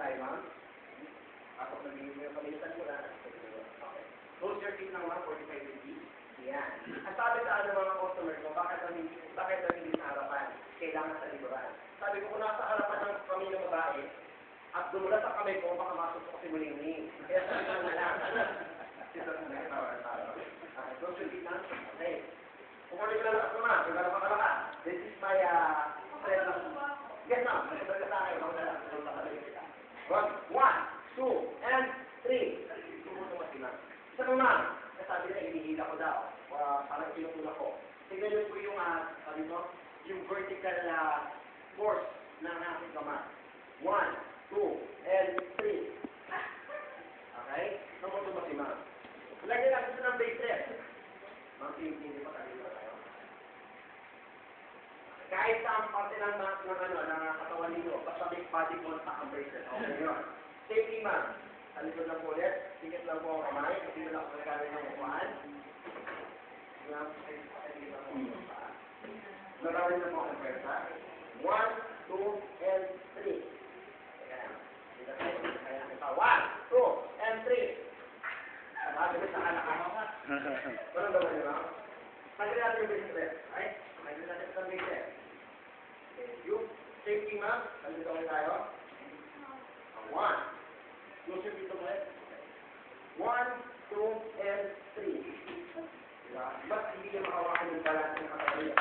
tayo, ma'am. Ako pag-palitan ko lang. Okay. Close your feet lang, ma'am, 45 degrees. Yan. Ang sabi sa ano mga customer ko, bakit daw hindi sa harapan? Kailangan sa likuran. Sabi ko, kung nasa harapan ng kami ng babae, at dumula sa kamay ko, baka masusunod si Muling-Ning. Kaya sabi ko na lang. Okay, close your feet lang. Okay. Kukunin ko lang ako, ma'am. Yung gano'n ka. This is my friend. Yes, ma'am. Sabi sa akin. One, two, and three. Tumutumas sila. Isa mo, ma'am. Sabi na, hinihila ko daw. Parang tinutulak ko. Tignan niyo po yung, sabi mo, yung vertical force ng aking kamay. One, two, and three. Okay? Tumutumas si ma'am. Lagyan lang ito ng base rest. Ma'am, hindi pa tayo. Kahit sa ang parte ng katawan ninyo, basta may body contact ang bracelet. Okay, yun. Safety, ma'am. Talikod lang po ulit. Tingit lang po ang kamay. Hindi lang po nagkawin ng upuan. Nagkawin na po ang pwersa. 1, 2, and 3. Teka na. Dito tayo. Kaya kita. 1, 2, and 3. Sabi sa anak ako. Walang gawin nyo, ma'am. Tagin natin yung bracelet. Okay? Tagin natin yung bracelet. Yung safety, ma'am. Talikod lang tayo. 1. Closer dito mo eh. 1, 2, and 3. Diba? Ba't hindi niya makawakan yung balance ng katawan niya?